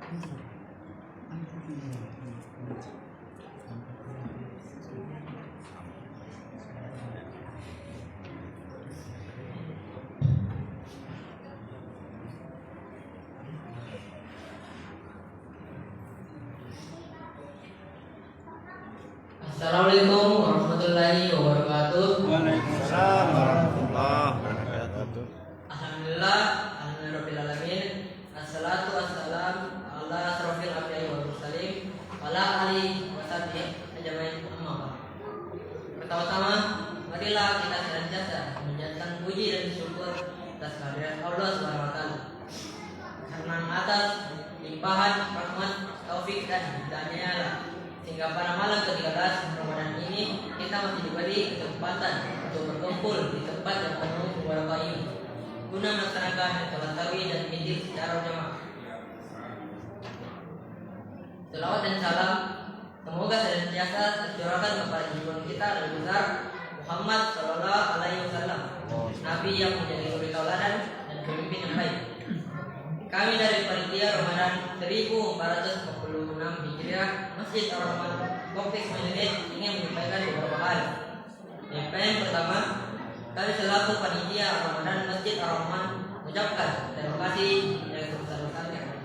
Assalamualaikum warahmatullahi wabarakatuh. Waalaikumsalam warahmatullahi wabarakatuh. Alhamdulillah, alhamdulillahirabbil alamin. Assalatu wassalam ala asrofil anbiya'i wal mursalin wala alihi wasahbihi ajmain, amma ba'd. Pertama-tama, marilah kita senantiasa menjadikan puji dan syukur atas kehadirat Allah Subhanahu wa taala. Karena atas limpahan rahmat, taufik dan hidayahnya sehingga pada malam ke-13 Ramadan ini kita masih diberi kesempatan untuk berkumpul di tempat yang penuh barakah ini guna melaksanakan salat tarawih dan witir secara jamaah. Selawat dan salam semoga senantiasa tercurahkan kepada junjungan kita Nabi besar Muhammad Sallallahu Alaihi Wasallam, Nabi yang menjadi suri tauladan dan pemimpin yang baik. Kami dari panitia Ramadan 1446 Hijriah Masjid Ar-Rahman Kompleks Majelis ingin menyampaikan beberapa hal. Yang pertama, kami selaku panitia Ramadan Masjid Ar-Rahman mengucapkan terima kasih yang sebesar-besarnya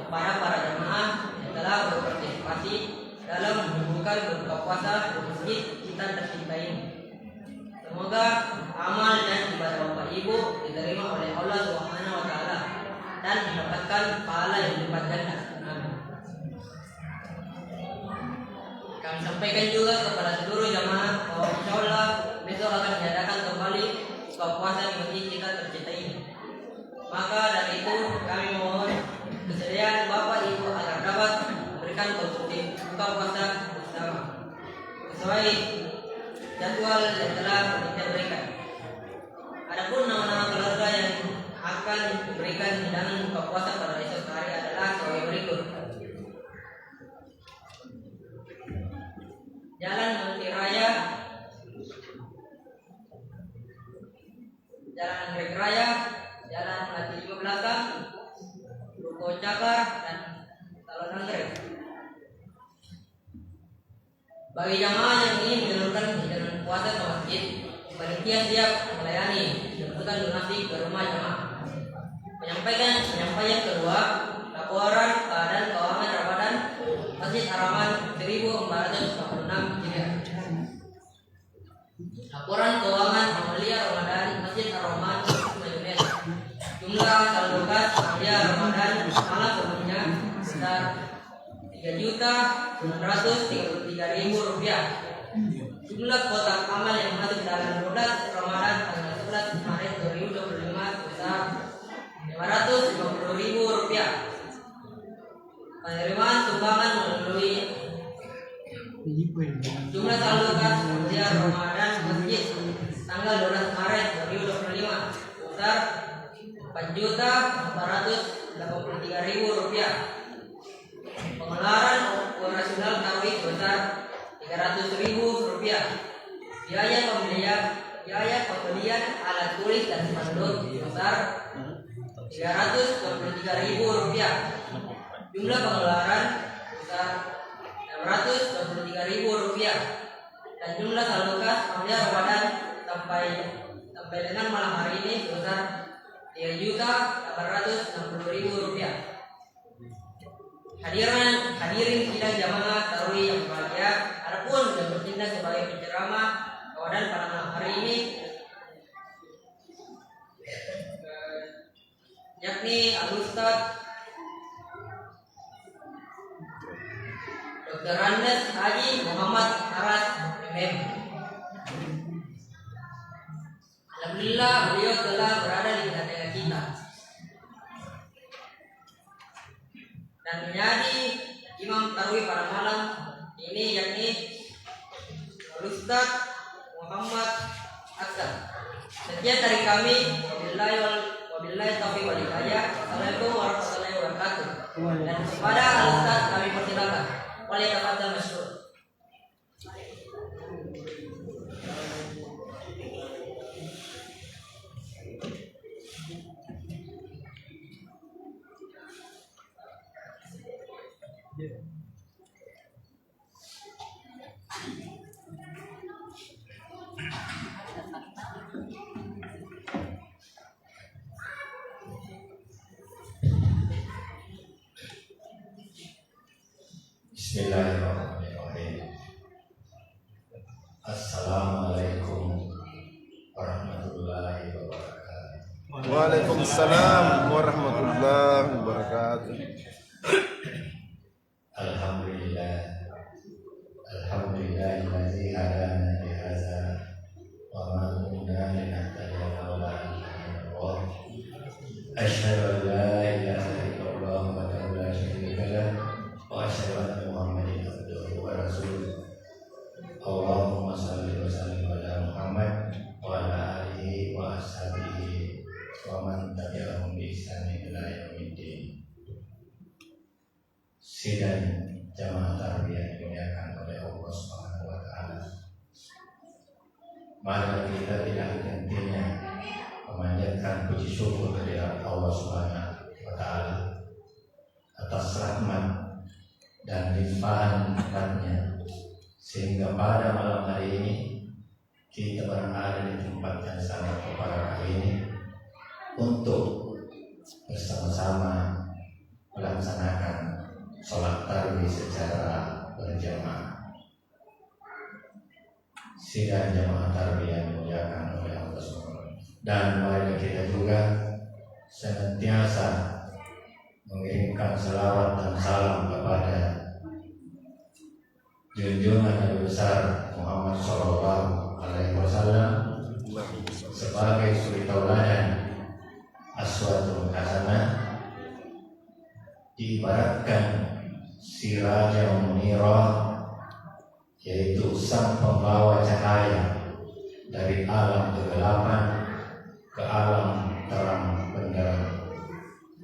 kepada para jamaah yang telah berpartisipasi dalam membuka berbuka puasa di masjid kita tercinta ini. Semoga amal dan ibadah Bapak Ibu diterima oleh Allah Subhanahu wa taala dan mendapatkan pahala yang berlipat ganda. Amin. Kami sampaikan juga kepada seluruh jamaah bahwa insyaallah besok akan diadakan kembali buka puasa di masjid kita tercinta ini. Maka dari itu kami mohon kesediaan Bapak Ibu agar dapat memberikan konsumsi buka puasa bersama sesuai jadwal yang telah kita berikan. Adapun nama-nama keluarga yang akan diberikan hidangan buka puasa pada esok hari adalah sebagai berikut. Jalan Menteri Raya, Jalan Anggrek Raya, Jalan Melati 5 Belakang, Ruko Cakar, dan Talon Anggrek. Bagi jamaah yang ingin menjalankan hidangan puasa ke masjid, panitia siap melayani jemputan donasi ke rumah jamaah. Penyampaian kedua, laporan keadaan keuangan Ramadan Masjid Ar-Rahman 1446 Hijriah. Laporan keuangan Amalia Ramadan Masjid Ar-Rahman Majunes. Jumlah saldo kas Amalia Ramadan malam sebelumnya sebesar Rp3.933.000. Jumlah kotak amal yang masuk dalam 12 Ramadan tanggal 11 Maret 2025 sebesar Rp550.000. Penerimaan sumbangan melalui jumlah saldo kas Amalia Ramadan Masjid tanggal 12 Maret 2025 sebesar Rp4.483.000. Pengeluaran operasional tarawih sebesar Rp300.000. Biaya pembelian alat tulis dan spanduk sebesar Rp323.000. Jumlah pengeluaran sebesar Rp623.000 dan jumlah saldo kas Amalia Ramadan sampai dengan malam hari ini sebesar Rp3.860.000. Hadirin sidang jamaah tarawih yang berbahagia, adapun yang bertindak sebagai penceramah kawadan pada malam hari ini yakni Al-Ustaz Dr. Andes Haji Muhammad Aras MM. Alhamdulillah beliau telah berada di tengah-tengah kita dan menjadi imam tarawih pada malam ini yakni Ustaz Muhammad Aksan. Sekian dari kami. Wabillahi taufiq wal hidayah. Wassalamualaikum warahmatullahi wabarakatuh. Dan kepada Ustaz kami persilakan. Waliyatafadhal masykur. Bismillahirrahmanirrahim. Assalamualaikum warahmatullahi wabarakatuh. Waalaikumsalam warahmatullahi wabarakatuh. Alhamdulillah. Alhamdulillahilladzi hadana li hadza wa ma kunna linahtadiya laula an hadana Allah. Asyhadu an la ilaha illallah wa la syarika lah wa asyhadu anna Muhammadan abduhu wa rasuluh. Allahumma shalli wa sallim ala Muhammad wa ala alihi wa ashabihi wa man tabi'ahum bi ihsan ila yaumiddin. Sidang jamaah tarbiyah dimuliakan oleh Allah Subhanahu wa taala. Mari kita tidak henti-hentinya memanjatkan puji syukur kehadirat Allah Subhanahu wa taala atas rahmat dan limpahan nikmat-Nya, sehingga pada malam hari ini kita berada di tempat yang sangat berbahagia ini untuk bersama-sama melaksanakan sholat tarawih secara berjamaah. Sidang jamaah tarawih yang dimuliakan oleh Allah SWT. Dan mari kita juga senantiasa mengirimkan selawat dan salam kepada junjungan Nabi besar Muhammad Sallallahu Alaihi Wasallam sebagai suri tauladan aswatul hasanah, diibaratkan siraja munirah, yaitu sang pembawa cahaya dari alam kegelapan ke alam terang benderang,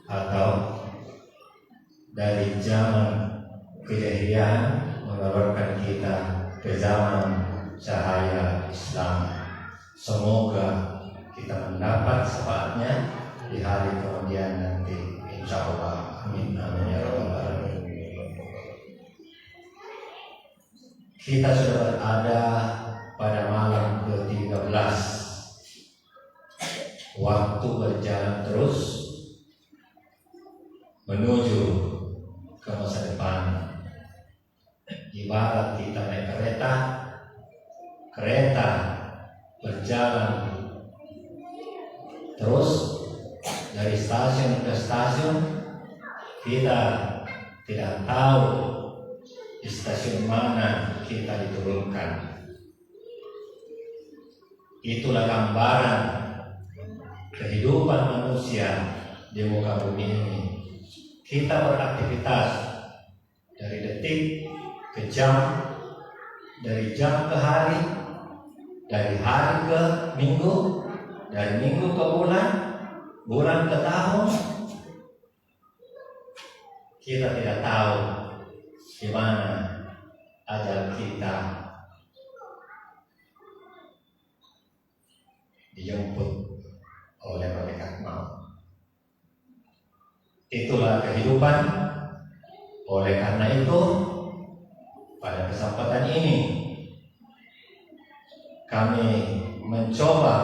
atau dari zaman kejahilian mengeluarkan kita ke zaman cahaya Islam. Semoga kita mendapat syafaatnya di hari kemudian nanti, insya Allah. Amin amin ya rabbal alamin. Kita sudah berada pada malam ke-13. Waktu berjalan terus menuju ke masa depan. Ibarat kita naik kereta, kereta berjalan terus dari stasiun ke stasiun. Kita tidak tahu di stasiun mana kita diturunkan. Itulah gambaran kehidupan manusia di muka bumi ini. Kita beraktivitas dari detik ke jam, dari jam ke hari, dari hari ke minggu, dari minggu ke bulan, bulan ke tahun. Kita tidak tahu di mana ajal kita dijemput oleh malaikat maut. Itulah kehidupan. Oleh karena itu, pada kesempatan ini kami mencoba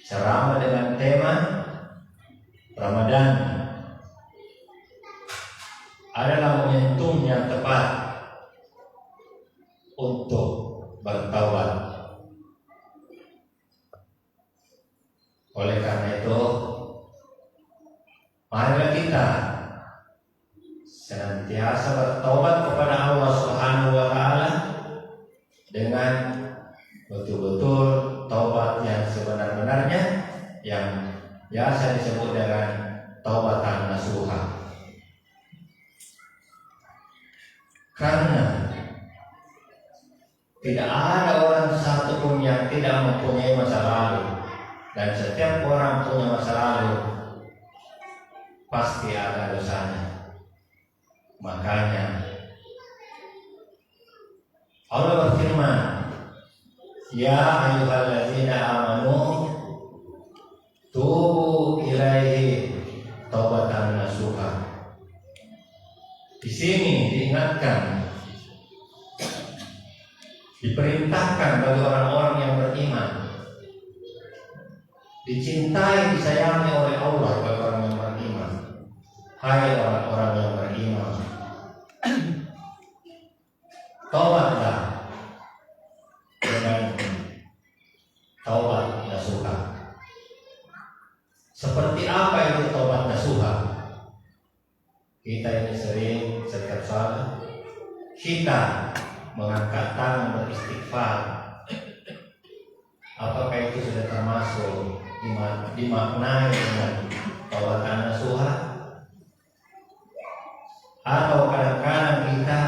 ceramah dengan tema Ramadan adalah momentum yang tepat untuk bertaubat. Oleh karena itu, marilah kita senantiasa bertaubat kepada Allah Subhanahu wa taala dengan betul-betul taubat yang sebenar-benarnya, yang biasa disebut dengan taubatan nasuha. Karena tidak ada orang satupun yang tidak mempunyai masa lalu, dan setiap orang punya masa lalu pasti ada dosanya. Makanya Allah berfirman, ya ayyuhalladzina amanu tubu ilaihi taubatan nasuha. Di sini diingatkan, diperintahkan bagi orang-orang yang beriman, dicintai, disayangi oleh Allah bagi orang yang beriman. Hai orang-orang yang beriman, taubatlah dengan taubat nasuha. Seperti apa itu taubat nasuha? Kita ini sering setiap saat kita mengangkat tangan beristighfar. Apakah itu sudah termasuk dimaknai dengan taubatan nasuha? Atau kadang-kadang kita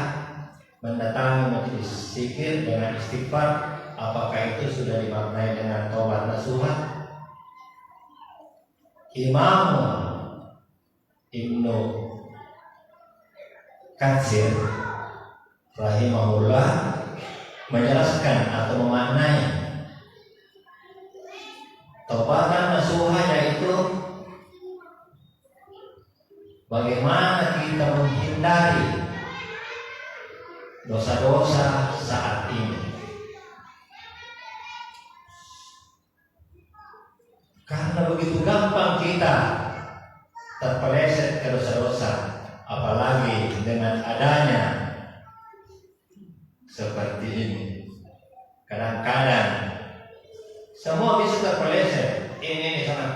mendatangi majelis zikir dengan istighfar, apakah itu sudah dimaknai dengan taubat nasuha? Imam Ibnu Katsir rahimahullah menjelaskan atau memaknai taubatan nasuha yaitu bagaimana kita menghindari dosa-dosa saat ini. Karena begitu gampang kita terpeleset ke dosa-dosa, apalagi dengan adanya seperti ini. Kadang-kadang semua bisa terpeleset. Ini sangat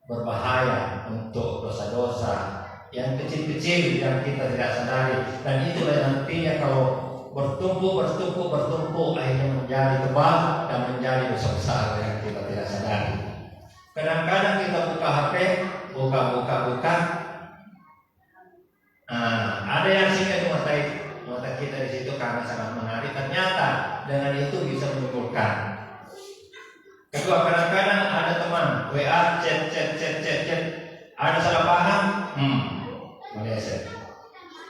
berbahaya untuk dosa-dosa yang kecil-kecil yang kita tidak sadari, dan itulah nantinya kalau bertumpuk akhirnya menjadi tebal dan menjadi dosa besar yang kita tidak sadari. Kadang-kadang kita buka HP, buka. Ada yang singkat di mata kita di situ karena sangat menarik. Ternyata dengan itu bisa menimbulkan. Kedua, kadang-kadang ada teman WA, chat, ada salah paham, meleset.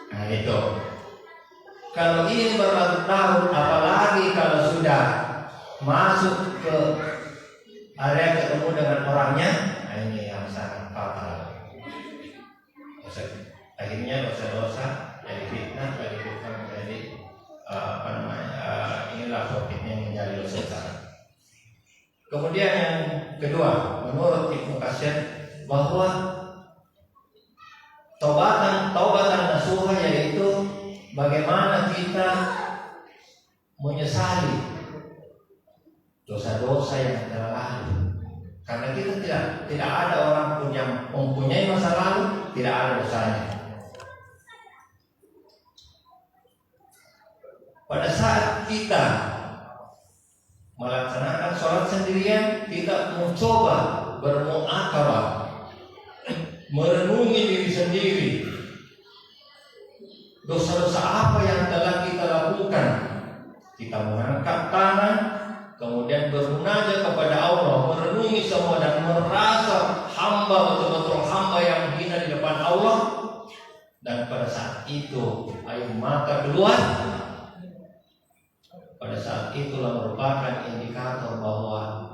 Nah itu. Kalau ini berlarut-larut, apalagi kalau sudah masuk ke area ketemu dengan orangnya, nah ini yang sangat fatal. Akhirnya dosa-dosa jadi fitnah, menjadi inilah topiknya yang menjadi dosa besar. Kemudian yang kedua, menurut Ibnu Katsir bahwa taubatan nasuha yaitu bagaimana kita menyesali dosa-dosa yang telah lalu. Karena kita tidak ada orang pun yang mempunyai masa lalu tidak ada dosanya. Pada saat kita melaksanakan sholat sendirian, kita mencoba bermuakabah, merenungi diri sendiri. Dosa-dosa apa yang telah kita lakukan? Kita mengangkat tangan, kemudian bermunajat kepada Allah, merenungi semua dan merasa hamba betul-betul hamba yang hina di depan Allah. Dan pada saat itu air mata keluar. Pada saat itulah merupakan indikator bahwa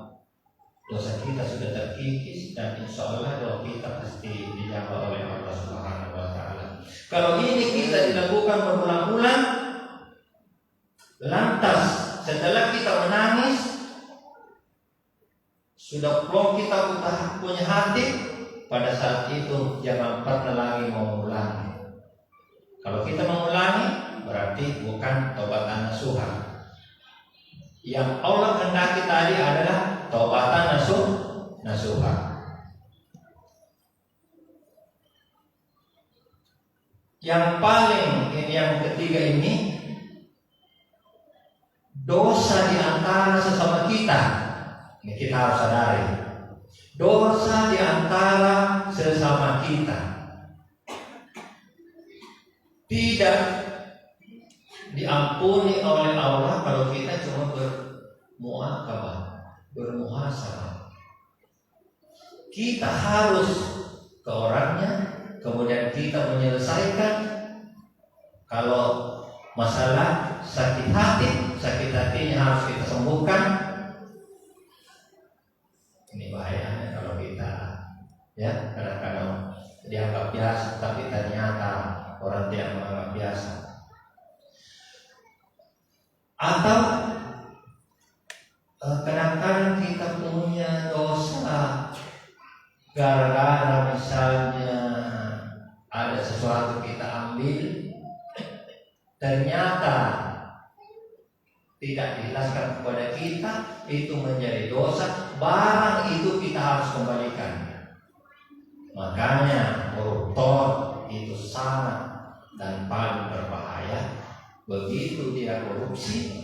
dosa kita sudah terkikis dan insya Allah doa kita pasti dijawab oleh Allah Subhanahu wa Ta'ala. Kalau ini kita dilakukan berulang-ulang, lantas setelah kita menangis, sudah plong kita punya hati, pada saat itu jangan pernah lagi mengulangi. Kalau kita mengulangi, berarti bukan taubatan nasuha. Yang Allah hendaki tadi adalah taubatan nasuha. Yang paling yang ketiga ini, dosa di antara sesama kita. Ini kita harus sadari. Dosa di antara sesama kita tidak diampuni oleh Allah kalau kita cuma bermuakabah, bermuhasabah. Kita harus ke orangnya, kemudian kita menyelesaikan. Kalau masalah sakit hatinya harus kita sembuhkan. Ini bahayanya kalau kita Ya, kadang-kadang dianggap biasa, tapi ternyata orang tidak menganggap biasa. Atau kadang-kadang kita punya dosa gara-gara misalnya ada sesuatu kita ambil, ternyata tidak dijelaskan kepada kita, itu menjadi dosa, barang itu kita harus kembalikan. Makanya koruptor itu sangat dan paling berbahaya. Begitu dia korupsi,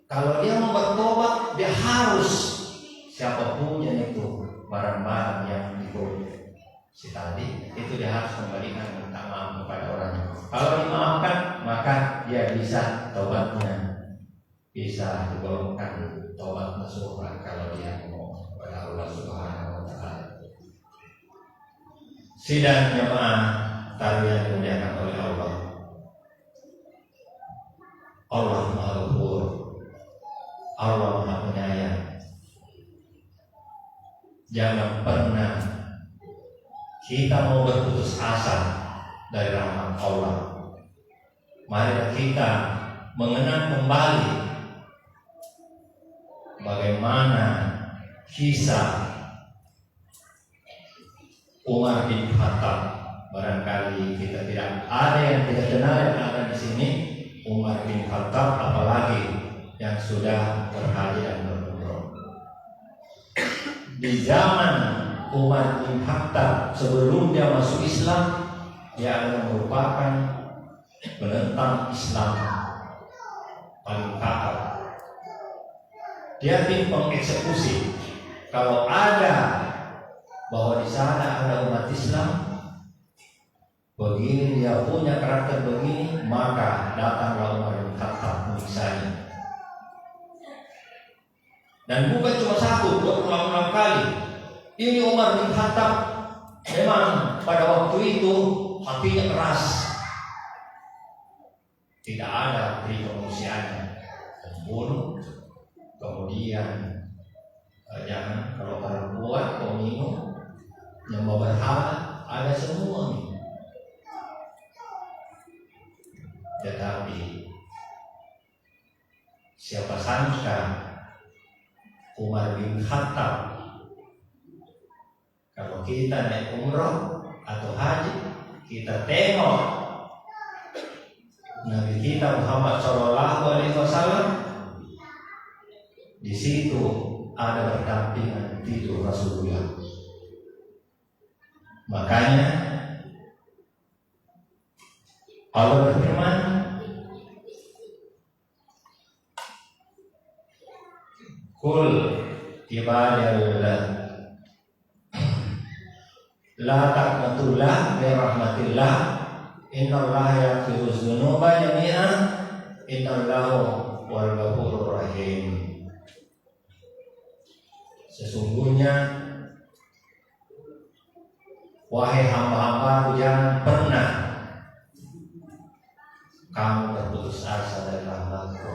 kalau dia mau bertobat, dia harus siapapun yang itu barang-barang yang dikorupsi tadi, itu dia harus kembalikan, minta maaf kepada orangnya. Kalau dimaafkan, maka dia bisa tobatnya, bisa digolongkan tobat nasuha kalau dia mau kepada Allah Subhanahu wa Ta'ala. Sidang jemaah tarbiyah dimuliakan oleh Allah. Allah Maha Ghafur, Allah Maha Penyayang. Jangan pernah kita mau berputus asa dari rahmat Allah. Mari kita mengenang kembali bagaimana kisah Umar bin Khattab. Barangkali kita tidak ada yang tidak kenal yang ada di sini. Umar bin Khattab, apalagi yang sudah berhaji dan berumrah. Di zaman Umar bin Khattab sebelum dia masuk Islam, dia adalah merupakan penentang Islam paling kakak. Dia tim pengeksekusi. Kalau ada bahwa di sana ada umat Islam begini, dia punya karakter begini, maka datanglah Umar bin Khattab menyiksanya. Dan bukan cuma satu, berulang-ulang kali. Ini Umar bin Khattab memang pada waktu itu hatinya keras, tidak ada pri kemanusiaannya, membunuh, kemudian jangan kalau perempuan, minum, yang mau berhala, ada semua. Tetapi siapa sangka Umar bin Khattab, kalau kita naik umrah atau haji, kita tengok Nabi kita Muhammad SAW, di situ ada berdampingan tidur Rasulullah. Makanya Allah berfirman, Qul ibadallah la taqnatullah min rahmatillah innallaha yaghfiru dzunuba jami'an innallaha wal ghafurur rahim. Sesungguhnya wahai hamba-hamba, jangan pernah kamu berputus asa dari rahmat-Ku.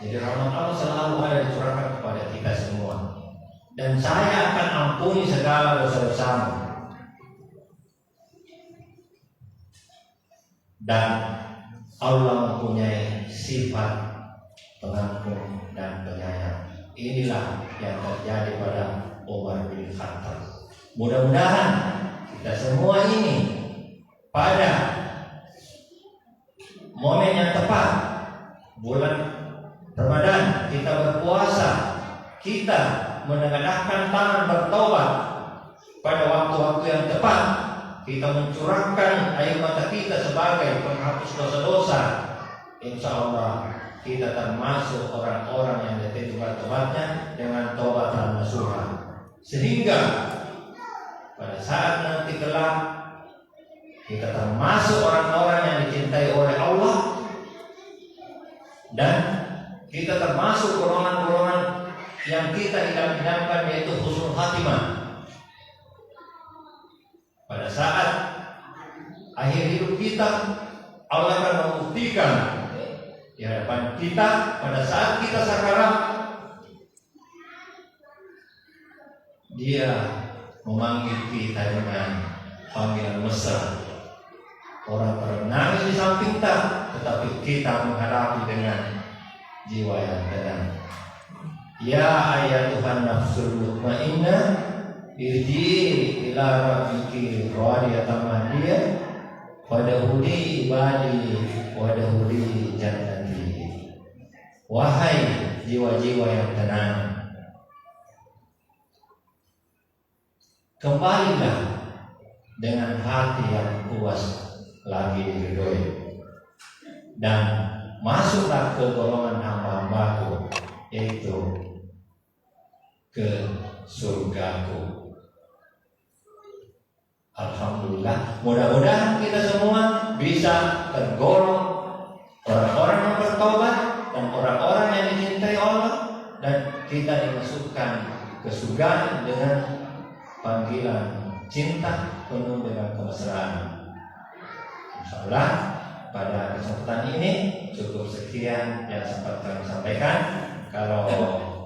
Jadi rahmat Allah selalu ada dicurahkan kepada kita semua. Dan saya akan ampuni segala dosa-dosamu. Dan Allah mempunyai sifat pengampun dan penyayang. Inilah yang terjadi pada Umar bin Khattab. Mudah-mudahan kita semua ini pada momen yang tepat, bulan Ramadan, kita berpuasa, kita menengadahkan tangan bertobat pada waktu-waktu yang tepat, kita mencurahkan air mata kita sebagai penghapus dosa-dosa. Insya Allah kita termasuk orang-orang yang diterima tobatnya dengan tobatan nasuha, sehingga pada saat nanti kelak kita termasuk orang-orang yang dicintai oleh Allah, dan kita termasuk golongan-golongan yang kita idam-idamkan, yaitu husnul khatimah. Pada saat akhir hidup kita, Allah akan membuktikan di hadapan kita pada saat kita sakarat Dia memanggil kita dengan panggilan mesra. Orang menangis di samping kita, tetapi kita menghadapi dengan jiwa yang tenang. Ya ayatuhan nafsul mutmainnah, irji'i ila rabbiki radiyatan mardiyah, wadkhuli ibadi wadkhuli jannati. Wahai jiwa-jiwa yang tenang, kembalilah dengan hati yang puas lagi diridhoi, dan masuklah ke golongan hamba-hambaku, yaitu ke surgaku. Alhamdulillah, mudah-mudahan kita semua bisa tergolong orang-orang yang bertobat dan orang-orang yang dicintai Allah, dan kita dimasukkan ke surga dengan panggilan cinta penuh dengan kemesraan. Insyaallah pada kesempatan ini cukup sekian yang sempat kami sampaikan. Kalau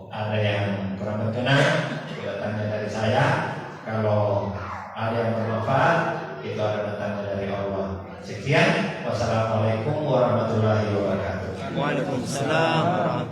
ada yang kurang berkenan, kita tanya dari saya. Kalau ada yang bermanfaat, itu adalah tanda dari Allah. Sekian, wassalamualaikum warahmatullahi wabarakatuh. Waalaikumsalam warahmatullahi wabarakatuh.